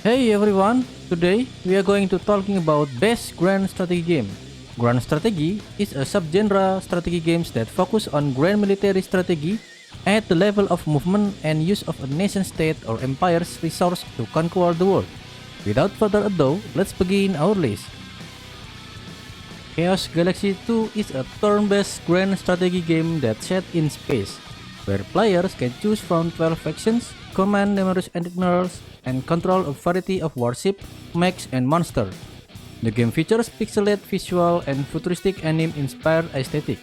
Hey everyone, today we are going to talking about best grand strategy game. Grand strategy is a subgenre strategy games that focus on grand military strategy at the level of movement and use of a nation state or empire's resource to conquer the world. Without further ado, let's begin our list. Chaos Galaxy 2 is a turn-based grand strategy game that's set in space, where players can choose from 12 factions, command numerous admirals, and control a variety of warship, mechs, and monsters. The game features pixelated visual and futuristic anime-inspired aesthetic,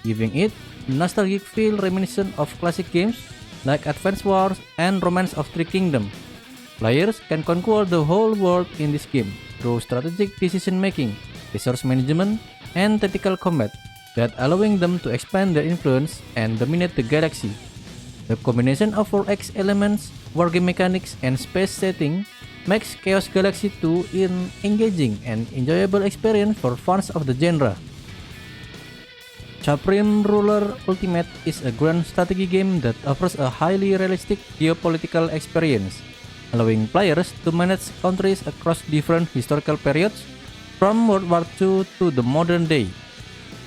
giving it a nostalgic feel reminiscent of classic games like Advance Wars and Romance of Three Kingdoms. Players can conquer the whole world in this game through strategic decision-making, resource management, and tactical combat that allowing them to expand their influence and dominate the galaxy. The combination of 4X elements, wargame mechanics, and space setting makes Chaos Galaxy 2 an engaging and enjoyable experience for fans of the genre. Supreme Ruler Ultimate is a grand strategy game that offers a highly realistic geopolitical experience, allowing players to manage countries across different historical periods from World War II to the modern day.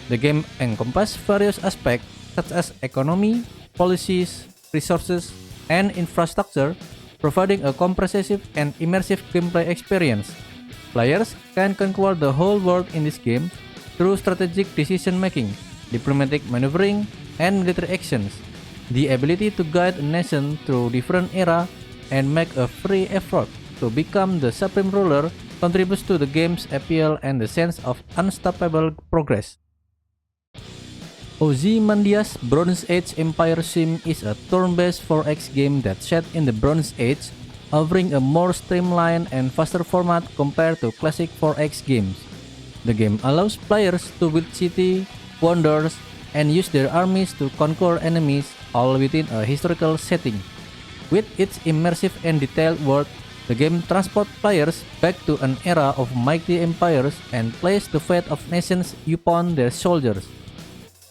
The game encompasses various aspects such as economy, policies, resources, and infrastructure, providing a comprehensive and immersive gameplay experience. Players can conquer the whole world in this game through strategic decision making, diplomatic maneuvering, and military actions. The ability to guide a nation through different eras and make a free effort to become the supreme ruler contributes to the game's appeal and the sense of unstoppable progress. Ozymandias Bronze Age Empire Sim is a turn-based 4X game that's set in the Bronze Age, offering a more streamlined and faster format compared to classic 4X games. The game allows players to build city, wonders, and use their armies to conquer enemies, all within a historical setting. With its immersive and detailed world, the game transports players back to an era of mighty empires and plays the fate of nations upon their shoulders.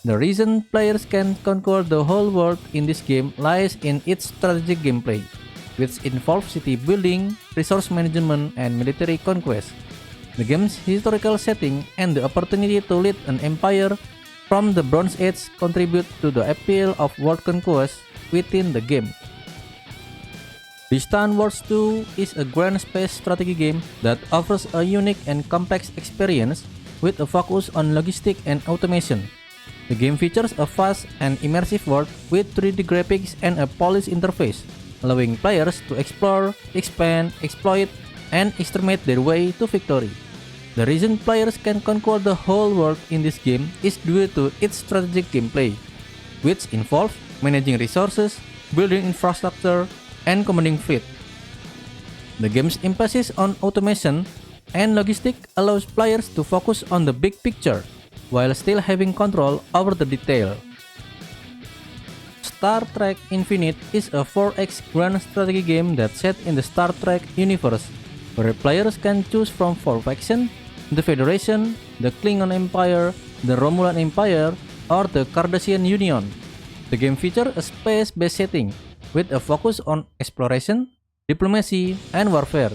The reason players can conquer the whole world in this game lies in its strategic gameplay, which involves city building, resource management, and military conquest. The game's historical setting and the opportunity to lead an empire from the Bronze Age contribute to the appeal of world conquest within the game. Distant Wars 2 is a grand space strategy game that offers a unique and complex experience with a focus on logistics and automation. The game features a fast and immersive world with 3D graphics and a polished interface, allowing players to explore, expand, exploit, and exterminate their way to victory. The reason players can conquer the whole world in this game is due to its strategic gameplay, which involves managing resources, building infrastructure, and commanding fleet. The game's emphasis on automation and logistics allows players to focus on the big picture while still having control over the detail. Star Trek Infinite is a 4X grand strategy game that's set in the Star Trek universe, where players can choose from 4 factions: the Federation, the Klingon Empire, the Romulan Empire, or the Cardassian Union. The game features a space-based setting with a focus on exploration, diplomacy, and warfare.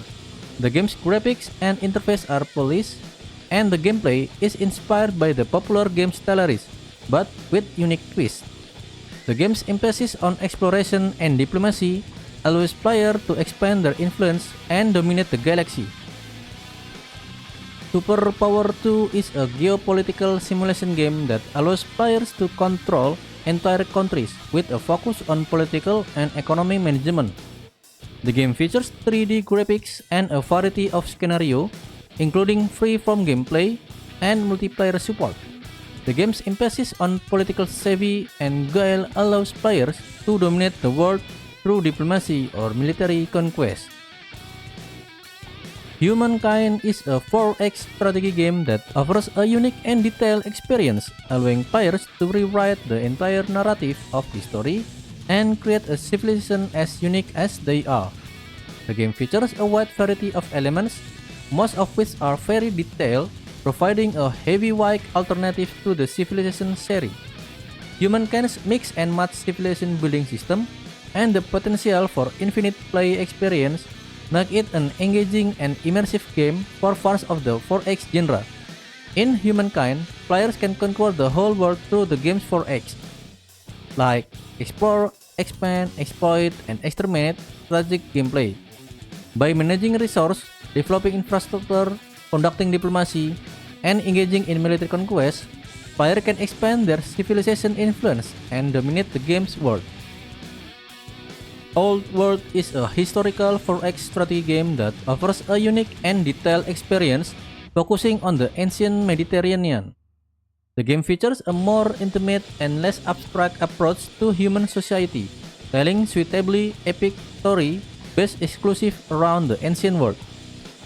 The game's graphics and interface are polished, and the gameplay is inspired by the popular game Stellaris, but with unique twists. The game's emphasis on exploration and diplomacy allows players to expand their influence and dominate the galaxy. Superpower 2 is a geopolitical simulation game that allows players to control entire countries with a focus on political and economic management. The game features 3D graphics and a variety of scenarios, including free-form gameplay and multiplayer support. The game's emphasis on political savvy and guile allows players to dominate the world through diplomacy or military conquest. Humankind is a 4X strategy game that offers a unique and detailed experience, allowing players to rewrite the entire narrative of the story and create a civilization as unique as they are. The game features a wide variety of elements, most of which are very detailed, providing a heavyweight alternative to the Civilization series. Humankind's mix and match civilization building system and the potential for infinite play experience make it an engaging and immersive game for fans of the 4X genre. In Humankind, players can conquer the whole world through the game's 4X, like explore, expand, exploit, and exterminate strategic gameplay. By managing resources, developing infrastructure, conducting diplomacy, and engaging in military conquest, players can expand their civilization influence and dominate the game's world. Old World is a historical 4X strategy game that offers a unique and detailed experience focusing on the ancient Mediterranean. The game features a more intimate and less abstract approach to human society, telling suitably epic story based exclusive around the ancient world.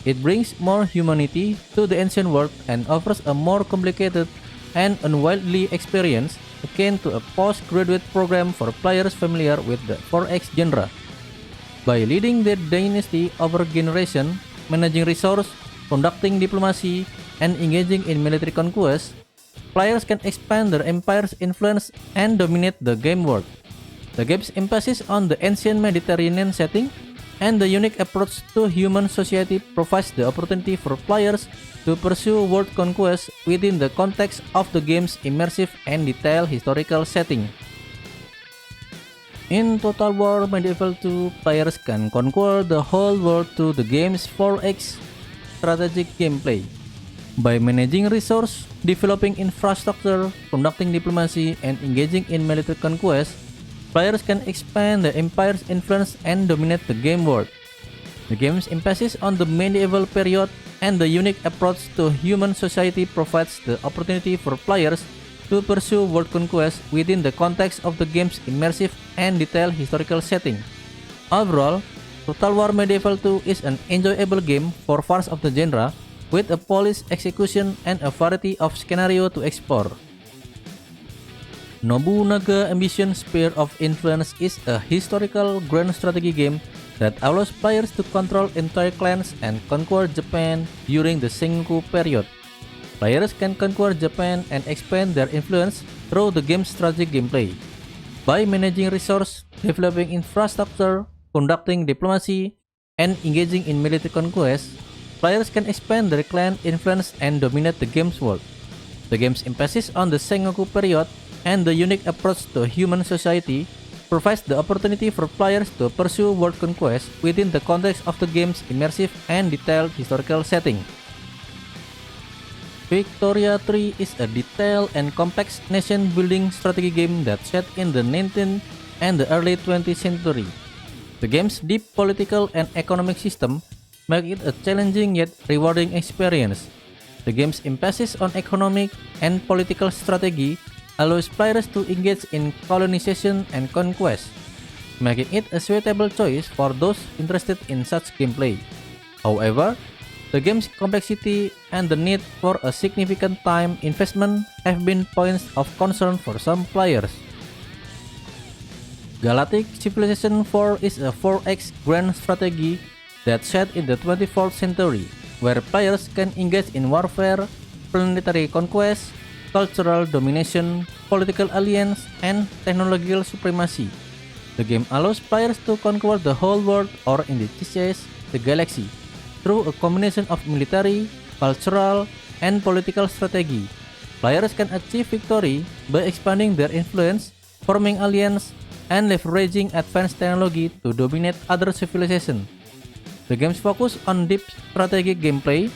It brings more humanity to the ancient world and offers a more complicated and unwieldy experience akin to a postgraduate program for players familiar with the 4X genre. By leading their dynasty over generation, managing resources, conducting diplomacy, and engaging in military conquest, players can expand their empire's influence and dominate the game world. The game's emphasis on the ancient Mediterranean setting and the unique approach to human society provides the opportunity for players to pursue world conquest within the context of the game's immersive and detailed historical setting. In Total War Medieval 2, players can conquer the whole world through the game's 4X strategic gameplay. By managing resources, developing infrastructure, conducting diplomacy, and engaging in military conquest, players can expand the empire's influence and dominate the game world. The game's emphasis on the medieval period and the unique approach to human society provides the opportunity for players to pursue world conquest within the context of the game's immersive and detailed historical setting. Overall, Total War Medieval 2 is an enjoyable game for fans of the genre with a polished execution and a variety of scenario to explore. Nobunaga Ambition Sphere of Influence is a historical grand strategy game that allows players to control entire clans and conquer Japan during the Sengoku period. Players can conquer Japan and expand their influence through the game's strategic gameplay. By managing resources, developing infrastructure, conducting diplomacy, and engaging in military conquest, players can expand their clan influence and dominate the game's world. The game's emphasis on the Sengoku period and the unique approach to human society provides the opportunity for players to pursue world conquest within the context of the game's immersive and detailed historical setting. Victoria 3 is a detailed and complex nation-building strategy game that's set in the 19th and the early 20th century. The game's deep political and economic system make it a challenging yet rewarding experience. The game's emphasis on economic and political strategy allows players to engage in colonization and conquest, making it a suitable choice for those interested in such gameplay. However, the game's complexity and the need for a significant time investment have been points of concern for some players. Galactic Civilization 4 is a 4X grand strategy that's set in the 24th century, where players can engage in warfare, planetary conquest, cultural domination, political alliance, and technological supremacy. The game allows players to conquer the whole world, or in this case, the galaxy, through a combination of military, cultural, and political strategy. Players can achieve victory by expanding their influence, forming alliances, and leveraging advanced technology to dominate other civilizations. The game's focus on deep strategic gameplay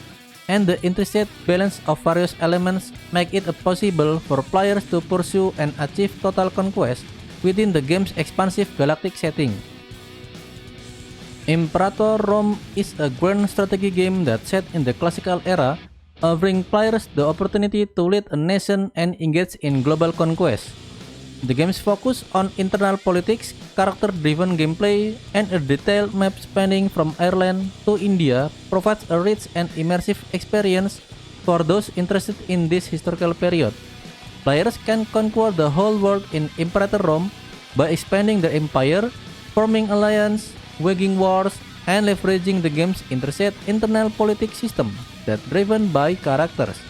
and the intricate balance of various elements make it possible for players to pursue and achieve total conquest within the game's expansive galactic setting. Imperator Rome is a grand strategy game that's set in the classical era, offering players the opportunity to lead a nation and engage in global conquest. The game's focus on internal politics, character-driven gameplay, and a detailed map spanning from Ireland to India provides a rich and immersive experience for those interested in this historical period. Players can conquer the whole world in Imperator Rome by expanding their empire, forming alliances, waging wars, and leveraging the game's intricate internal politics system that's driven by characters.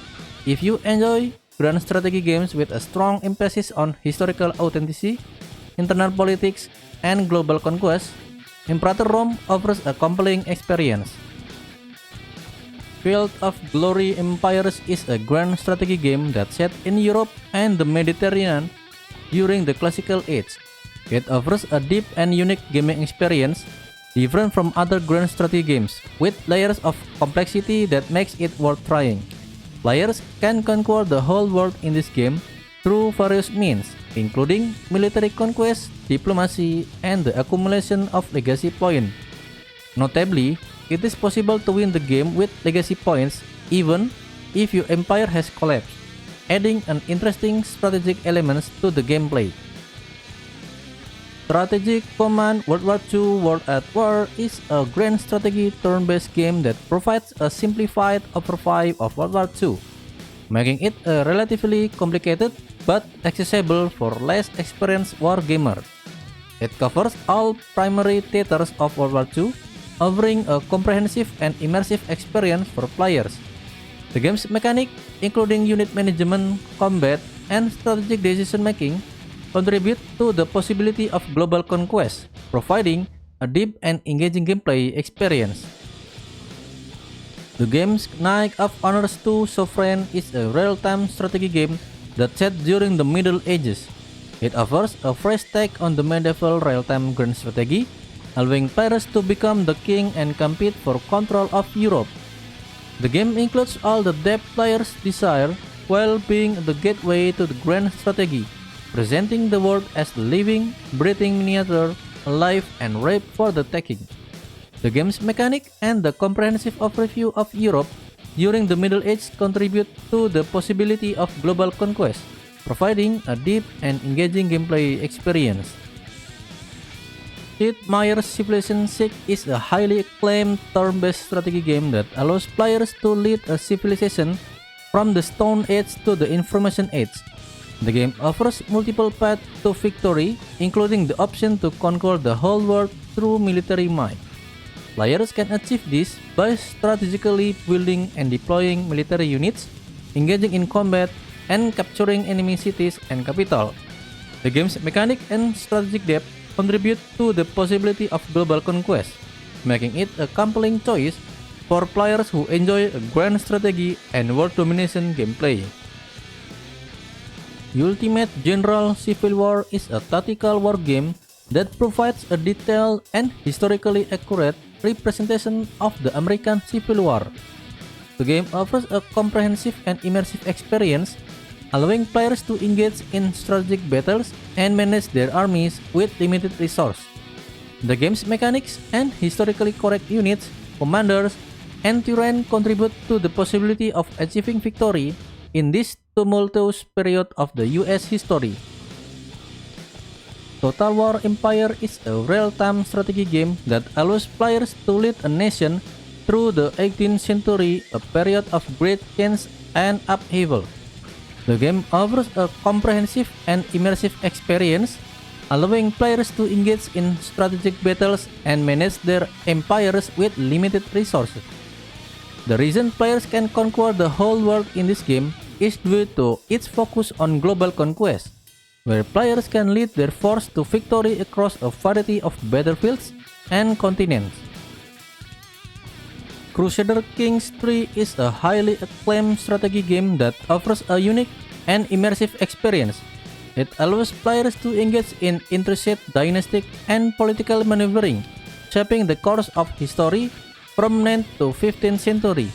If you enjoy grand strategy games with a strong emphasis on historical authenticity, internal politics, and global conquest, Imperator Rome offers a compelling experience. Field of Glory Empires is a grand strategy game that set in Europe and the Mediterranean during the Classical Age. It offers a deep and unique gaming experience, different from other grand strategy games, with layers of complexity that makes it worth trying. Players can conquer the whole world in this game through various means, including military conquest, diplomacy, and the accumulation of legacy points. Notably, it is possible to win the game with legacy points even if your empire has collapsed, adding an interesting strategic elements to the gameplay. Strategic Command World War II World at War is a grand strategy turn-based game that provides a simplified overview of World War II, making it a relatively complicated but accessible for less experienced wargamer. It covers all primary theaters of World War II, offering a comprehensive and immersive experience for players. The game's mechanic, including unit management, combat, and strategic decision-making, contribute to the possibility of global conquest, providing a deep and engaging gameplay experience. The game's Knight of Honors II Sovereign is a real-time strategy game that set during the Middle Ages. It offers a fresh take on the medieval real-time grand strategy, allowing players to become the king and compete for control of Europe. The game includes all the depth players desire while being the gateway to the grand strategy, presenting the world as the living, breathing miniature, alive and ripe for the taking. The game's mechanic and the comprehensive overview of Europe during the Middle Ages contribute to the possibility of global conquest, providing a deep and engaging gameplay experience. Sid Meier's Civilization VI is a highly acclaimed turn-based strategy game that allows players to lead a civilization from the Stone Age to the Information Age. The game offers multiple paths to victory, including the option to conquer the whole world through military might. Players can achieve this by strategically building and deploying military units, engaging in combat, and capturing enemy cities and capital. The game's mechanic and strategic depth contribute to the possibility of global conquest, making it a compelling choice for players who enjoy a grand strategy and world domination gameplay. Ultimate General Civil War is a tactical war game that provides a detailed and historically accurate representation of the American Civil War. The game offers a comprehensive and immersive experience, allowing players to engage in strategic battles and manage their armies with limited resources. The game's mechanics and historically correct units, commanders, and terrain contribute to the possibility of achieving victory in this tumultuous period of the US history. Total War Empire is a real-time strategy game that allows players to lead a nation through the 18th century, a period of great change and upheaval. The game offers a comprehensive and immersive experience, allowing players to engage in strategic battles and manage their empires with limited resources. The reason players can conquer the whole world in this game is due to its focus on global conquest, where players can lead their force to victory across a variety of battlefields and continents. Crusader Kings 3 is a highly acclaimed strategy game that offers a unique and immersive experience. It allows players to engage in intricate dynastic and political maneuvering, shaping the course of history from 9th to 15th century.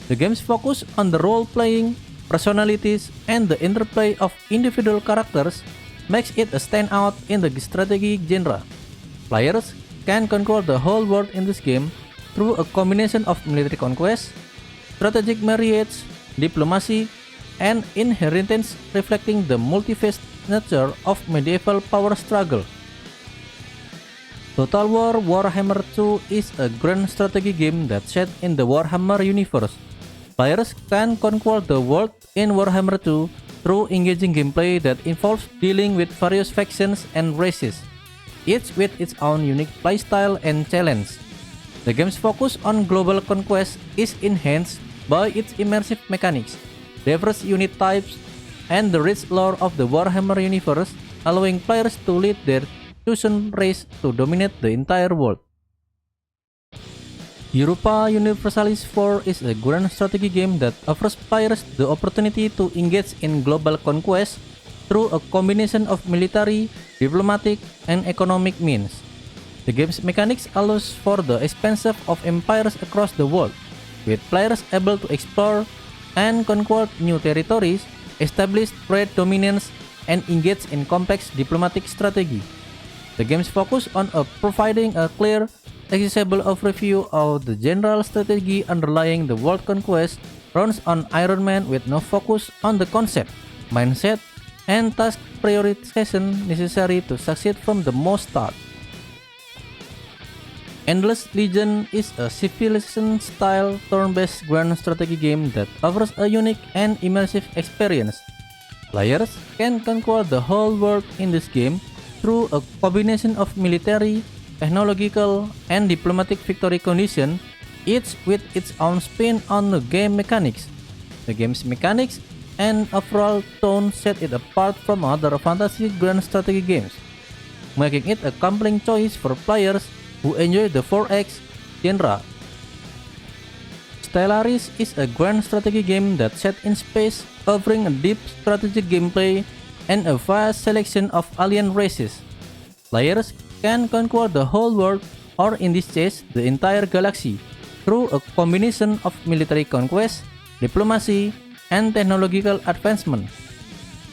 The game's focus on the role-playing, personalities, and the interplay of individual characters makes it a standout in the strategy genre. Players can conquer the whole world in this game through a combination of military conquest, strategic marriage, diplomacy, and inheritance, reflecting the multi-phased nature of medieval power struggle. Total War Warhammer 2 is a grand strategy game that's set in the Warhammer universe. Players can conquer the world in Warhammer 2 through engaging gameplay that involves dealing with various factions and races, each with its own unique playstyle and challenge. The game's focus on global conquest is enhanced by its immersive mechanics, diverse unit types, and the rich lore of the Warhammer universe, allowing players to lead their chosen race to dominate the entire world. Europa Universalis 4 is a grand strategy game that offers players the opportunity to engage in global conquest through a combination of military, diplomatic, and economic means. The game's mechanics allows for the expansion of empires across the world, with players able to explore and conquer new territories, establish trade dominance, and engage in complex diplomatic strategy. The game's focus on providing a clear, accessible overview of the general strategy underlying the world conquest runs on Iron Man with no focus on the concept, mindset, and task prioritization necessary to succeed from the most start. Endless Legion is a Civilization-style turn-based grand strategy game that offers a unique and immersive experience. Players can conquer the whole world in this game through a combination of military, technological, and diplomatic victory conditions, each with its own spin on the game mechanics. The game's mechanics and overall tone set it apart from other fantasy grand strategy games, making it a compelling choice for players who enjoy the 4X genre. Stellaris is a grand strategy game that set in space, offering a deep strategic gameplay and a vast selection of alien races. Players can conquer the whole world, or in this case, the entire galaxy, through a combination of military conquest, diplomacy, and technological advancement.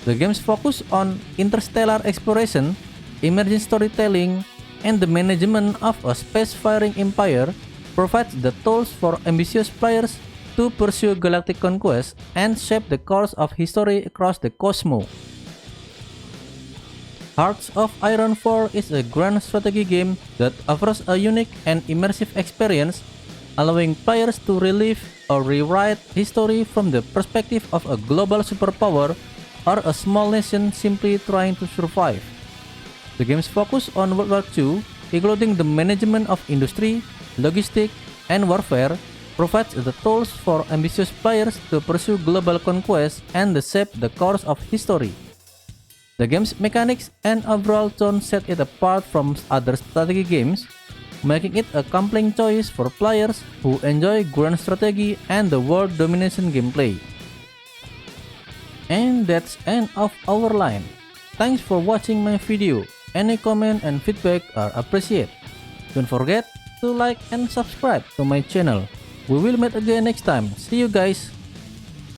The game's focus on interstellar exploration, emerging storytelling, and the management of a space-faring empire provides the tools for ambitious players to pursue galactic conquest and shape the course of history across the cosmos. Hearts of Iron 4 is a grand strategy game that offers a unique and immersive experience, allowing players to relive or rewrite history from the perspective of a global superpower or a small nation simply trying to survive. The game's focus on World War II, including the management of industry, logistics, and warfare, provides the tools for ambitious players to pursue global conquest and shape the course of history. The game's mechanics and overall tone set it apart from other strategy games, making it a compelling choice for players who enjoy grand strategy and the world domination gameplay. And that's end of our line. Thanks for watching my video. Any comment and feedback are appreciated. Don't forget to like and subscribe to my channel. We will meet again next time. See you guys.